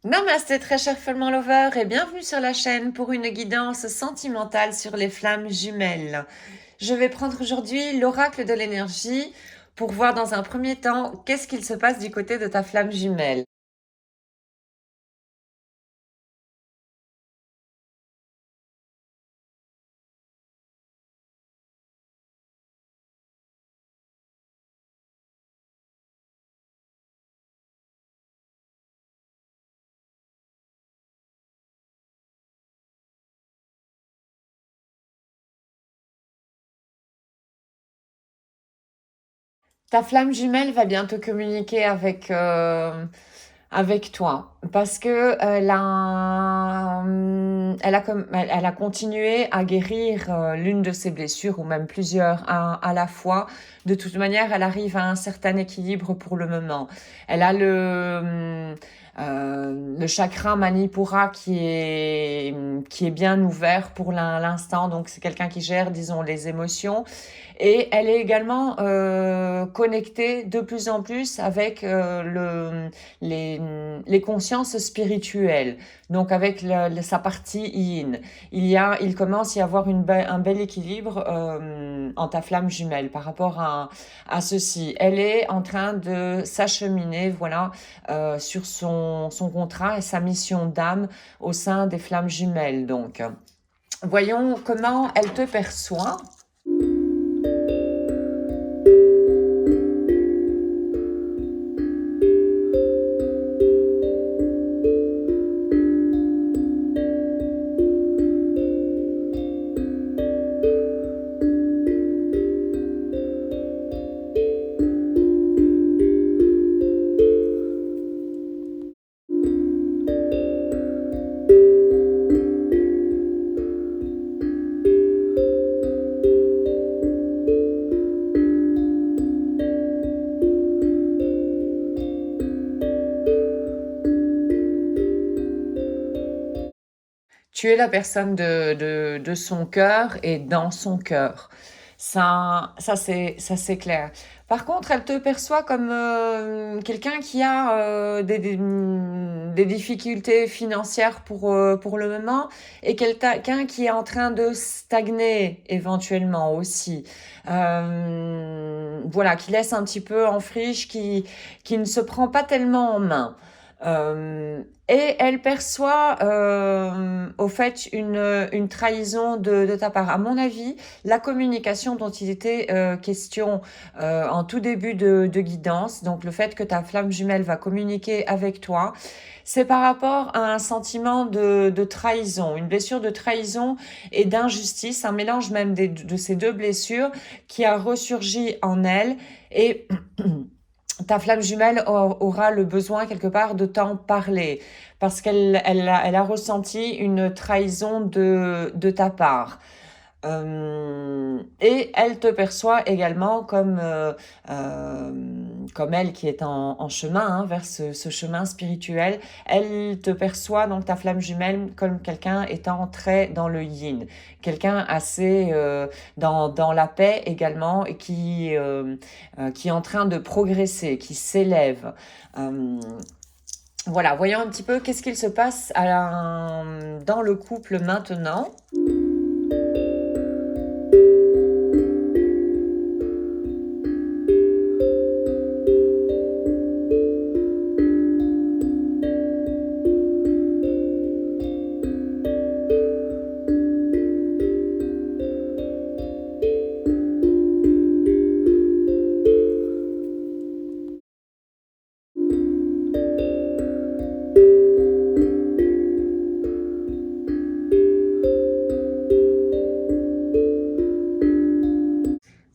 Namasté très cher Follement Lover et bienvenue sur la chaîne pour une guidance sentimentale sur les flammes jumelles. Je vais prendre aujourd'hui l'oracle de l'énergie pour voir dans un premier temps qu'est-ce qu'il se passe du côté de ta flamme jumelle. Ta flamme jumelle va bientôt communiquer avec toi parce que elle a continué à guérir l'une de ses blessures ou même plusieurs à la fois. De toute manière, elle arrive à un certain équilibre pour le moment. Elle a le chakra Manipura qui est bien ouvert pour l'instant, donc c'est quelqu'un qui gère, disons, les émotions. Et elle est également connectée de plus en plus avec les consciences spirituelles, donc avec sa partie yin. Il commence à y avoir un bel équilibre en ta flamme jumelle par rapport à ceci. Elle est en train de s'acheminer, voilà, sur son contrat et sa mission d'âme au sein des flammes jumelles. Donc, voyons comment elle te perçoit. Tu es la personne de son cœur et dans son cœur. Ça c'est clair. Par contre, elle te perçoit comme quelqu'un qui a des difficultés financières pour le moment et quelqu'un qui est en train de stagner éventuellement aussi. Voilà, qui laisse un petit peu en friche, qui ne se prend pas tellement en main. Et elle perçoit au fait une trahison de ta part. À mon avis, la communication dont il était question en tout début de guidance, donc le fait que ta flamme jumelle va communiquer avec toi, c'est par rapport à un sentiment de trahison, une blessure de trahison et d'injustice, un mélange même de ces deux blessures qui a ressurgi en elle et ta flamme jumelle aura le besoin quelque part de t'en parler parce qu'elle a ressenti une trahison de ta part. Et elle te perçoit également comme elle qui est en chemin hein, vers ce chemin spirituel. Elle te perçoit, donc ta flamme jumelle, comme quelqu'un étant très dans le yin. Quelqu'un assez dans la paix également et qui est en train de progresser, qui s'élève. Voilà, voyons un petit peu qu'est-ce qu'il se passe dans le couple maintenant.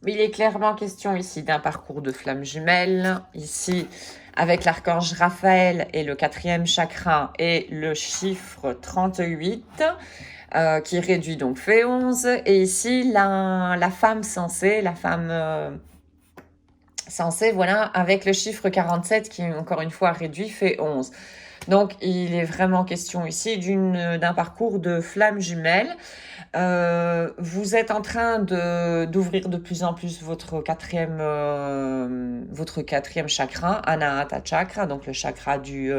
Mais il est clairement question ici d'un parcours de flamme jumelle. Ici, avec l'archange Raphaël et le 4e chakra et le chiffre 38, qui réduit donc fait 11. Et ici, la femme sensée, voilà, avec le chiffre 47 qui, encore une fois, réduit fait 11. Donc, il est vraiment question ici d'un parcours de flamme jumelle. Vous êtes en train d'ouvrir de plus en plus votre quatrième chakra, Anahata Chakra, donc le chakra du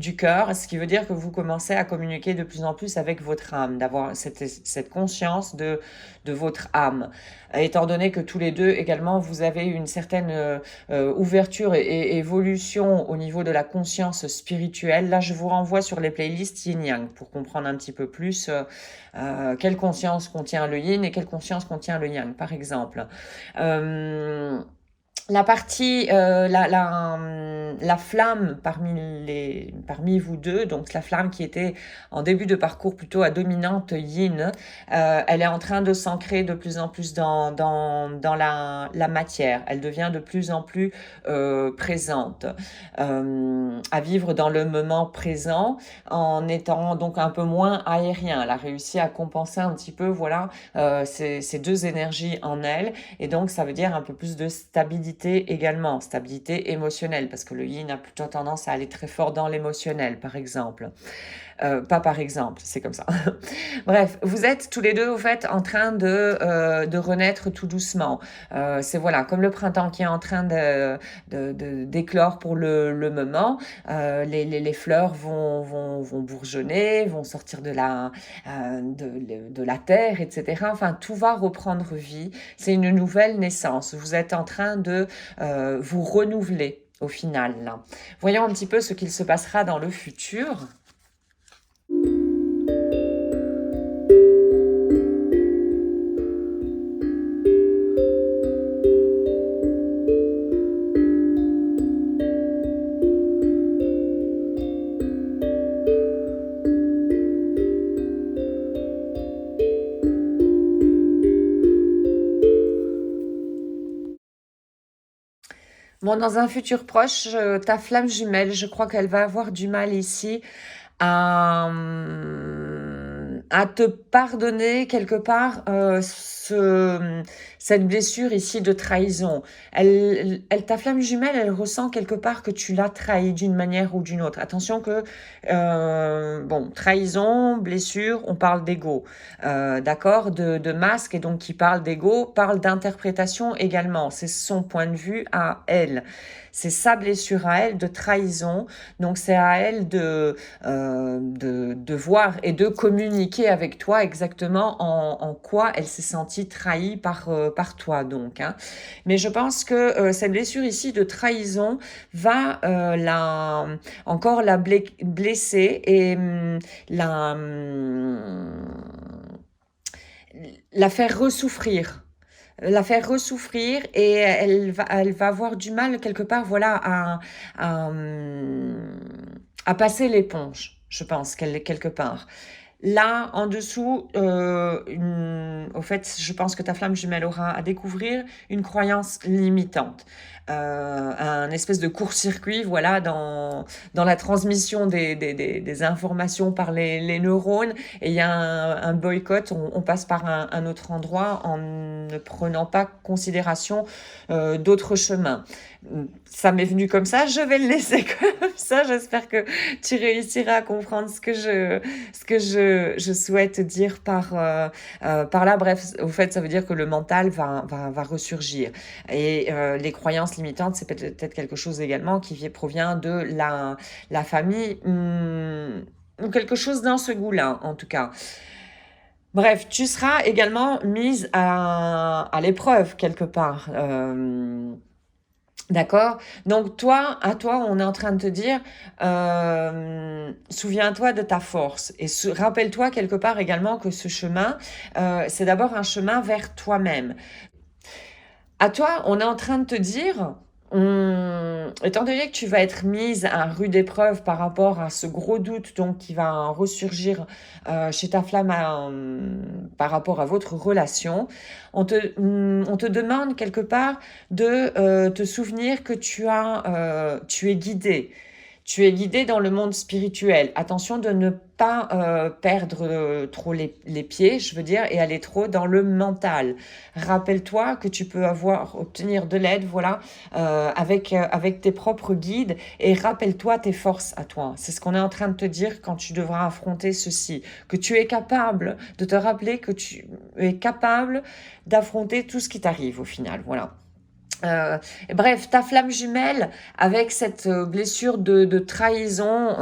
du cœur, ce qui veut dire que vous commencez à communiquer de plus en plus avec votre âme, d'avoir cette conscience de votre âme. Étant donné que tous les deux également, vous avez une certaine ouverture et évolution au niveau de la conscience spirituelle. Là, je vous renvoie sur les playlists Yin-Yang pour comprendre un petit peu plus quelle conscience contient le Yin et quelle conscience contient le Yang, par exemple. La partie, la flamme parmi vous deux, donc la flamme qui était en début de parcours plutôt à dominante yin, elle est en train de s'ancrer de plus en plus dans la matière. Elle devient de plus en plus présente, à vivre dans le moment présent en étant donc un peu moins aérien. Elle a réussi à compenser un petit peu, voilà, ces deux énergies en elle. Et donc, ça veut dire un peu plus de stabilité également, stabilité émotionnelle, parce que le yin a plutôt tendance à aller très fort dans l'émotionnel, par exemple. Pas par exemple, c'est comme ça. Bref, vous êtes tous les deux, au fait, en train de renaître tout doucement. C'est voilà, comme le printemps qui est en train d'éclore pour le moment. Les fleurs vont bourgeonner, vont sortir de la terre, etc. Enfin, tout va reprendre vie. C'est une nouvelle naissance. Vous êtes en train de vous renouveler au final, là. Voyons un petit peu ce qu'il se passera dans le futur. Bon, dans un futur proche, ta flamme jumelle, je crois qu'elle va avoir du mal ici à te pardonner quelque part cette blessure ici de trahison. Ta flamme jumelle, elle ressent quelque part que tu l'as trahi d'une manière ou d'une autre. Attention que, bon, trahison, blessure, on parle d'ego, d'accord, de masque, et donc qui parle d'ego, parle d'interprétation également. C'est son point de vue à elle. C'est sa blessure à elle de trahison. Donc c'est à elle de voir et de communiquer avec toi exactement en quoi elle s'est sentie trahie par toi. Donc, hein. Mais je pense que cette blessure ici de trahison va encore la blesser et la faire ressouffrir. La faire ressouffrir, et elle va avoir du mal quelque part, voilà, à passer l'éponge, je pense, qu'elle est quelque part. Là, en dessous, au fait, je pense que ta flamme jumelle aura à découvrir une croyance limitante. Un espèce de court-circuit, voilà, dans la transmission des informations par les neurones, et il y a un boycott, on passe par un autre endroit en ne prenant pas considération d'autres chemins. Ça m'est venu comme ça, je vais le laisser comme ça. J'espère que tu réussiras à comprendre ce que je souhaite dire par là. Bref, au fait, ça veut dire que le mental va ressurgir. Et les croyances limitantes, c'est peut-être quelque chose également qui provient de la famille, ou quelque chose dans ce goût-là, en tout cas. Bref, tu seras également mise à l'épreuve quelque part. D'accord? Donc à toi, on est en train de te dire, souviens-toi de ta force, et rappelle-toi quelque part également que ce chemin, c'est d'abord un chemin vers toi-même. À toi, on est en train de te dire, étant donné que tu vas être mise à rude épreuve par rapport à ce gros doute donc qui va ressurgir chez ta flamme par rapport à votre relation, on te demande quelque part de te souvenir que tu es guidé. Tu es guidé dans le monde spirituel. Attention de ne pas perdre trop les pieds, je veux dire, et aller trop dans le mental. Rappelle-toi que tu peux obtenir de l'aide, voilà, avec tes propres guides, et rappelle-toi tes forces à toi. C'est ce qu'on est en train de te dire quand tu devras affronter ceci. Que tu es capable de te rappeler que tu es capable d'affronter tout ce qui t'arrive au final, voilà. Euh, Bref, ta flamme jumelle, avec cette blessure de trahison,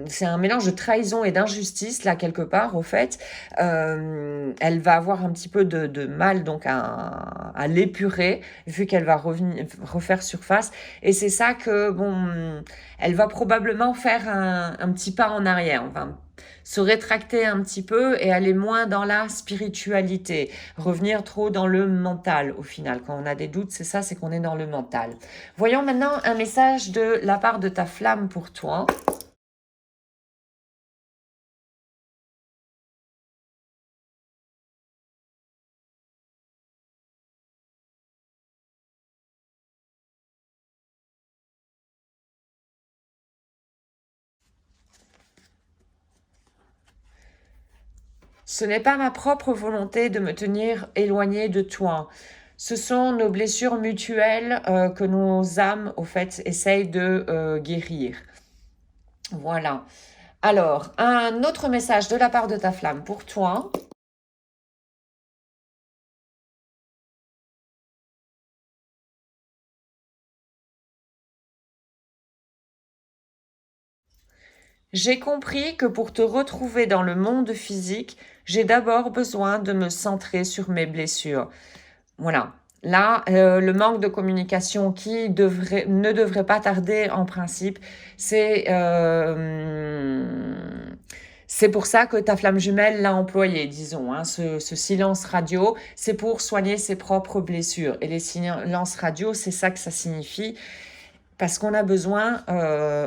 c'est un mélange de trahison et d'injustice, là, quelque part, au fait. Elle va avoir un petit peu de mal, donc, à l'épurer, vu qu'elle va refaire surface. Et c'est ça que, bon, elle va probablement faire un petit pas en arrière. Enfin, se rétracter un petit peu et aller moins dans la spiritualité, revenir trop dans le mental au final. Quand on a des doutes, c'est ça, c'est qu'on est dans le mental. Voyons maintenant un message de la part de ta flamme pour toi. Ce n'est pas ma propre volonté de me tenir éloignée de toi. Ce sont nos blessures mutuelles que nos âmes, au fait, essayent de guérir. Voilà. Alors, un autre message de la part de ta flamme pour toi. J'ai compris que pour te retrouver dans le monde physique, j'ai d'abord besoin de me centrer sur mes blessures. Voilà. Là, le manque de communication qui ne devrait pas tarder en principe, c'est pour ça que ta flamme jumelle l'a employé, disons. Hein, ce silence radio, c'est pour soigner ses propres blessures. Et les silences radio, c'est ça que ça signifie. Parce qu'on a besoin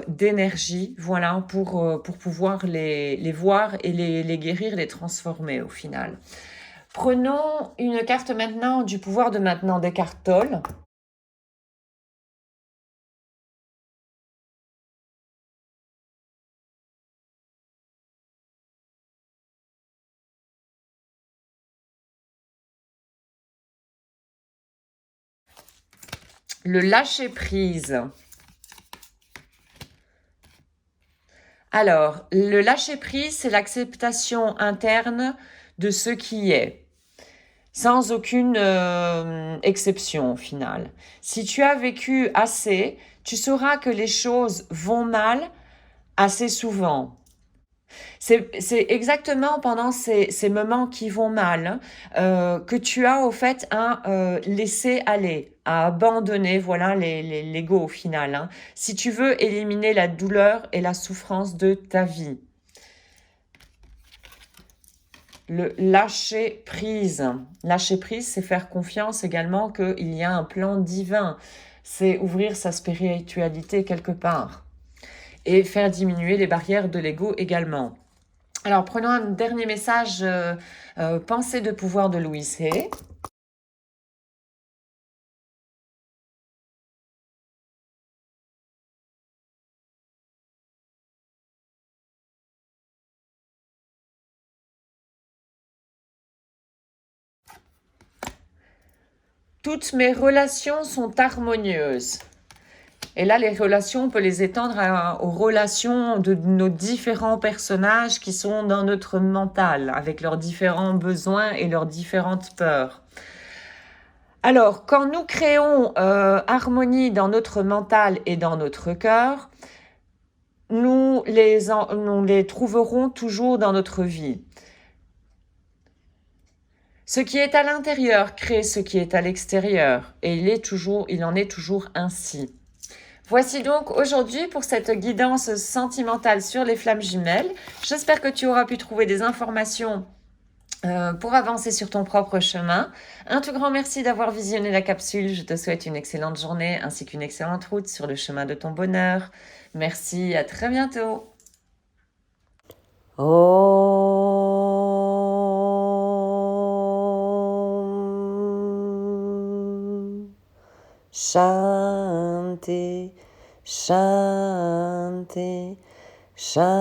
d'énergie, voilà, pour pouvoir les voir et les guérir, les transformer au final. Prenons une carte maintenant du pouvoir de maintenant des cartes Toll. Le lâcher prise. Alors, le lâcher prise, c'est l'acceptation interne de ce qui est, sans aucune exception au final. Si tu as vécu assez, tu sauras que les choses vont mal assez souvent. C'est exactement pendant ces moments qui vont mal que tu as au fait un laisser aller, à abandonner, voilà l'ego au final. Hein. Si tu veux éliminer la douleur et la souffrance de ta vie. Le lâcher prise. Lâcher prise, c'est faire confiance également qu'il y a un plan divin. C'est ouvrir sa spiritualité quelque part. Et faire diminuer les barrières de l'ego également. Alors, prenons un dernier message, pensée de pouvoir de Louise Hay. Toutes mes relations sont harmonieuses. Et là, les relations, on peut les étendre aux relations de nos différents personnages qui sont dans notre mental, avec leurs différents besoins et leurs différentes peurs. Alors, quand nous créons harmonie dans notre mental et dans notre cœur, nous les trouverons toujours dans notre vie. Ce qui est à l'intérieur crée ce qui est à l'extérieur, et il en est toujours ainsi. Voici donc aujourd'hui pour cette guidance sentimentale sur les flammes jumelles. J'espère que tu auras pu trouver des informations pour avancer sur ton propre chemin. Un tout grand merci d'avoir visionné la capsule. Je te souhaite une excellente journée ainsi qu'une excellente route sur le chemin de ton bonheur. Merci, à très bientôt. Om Shanti, Shanti, Shanti.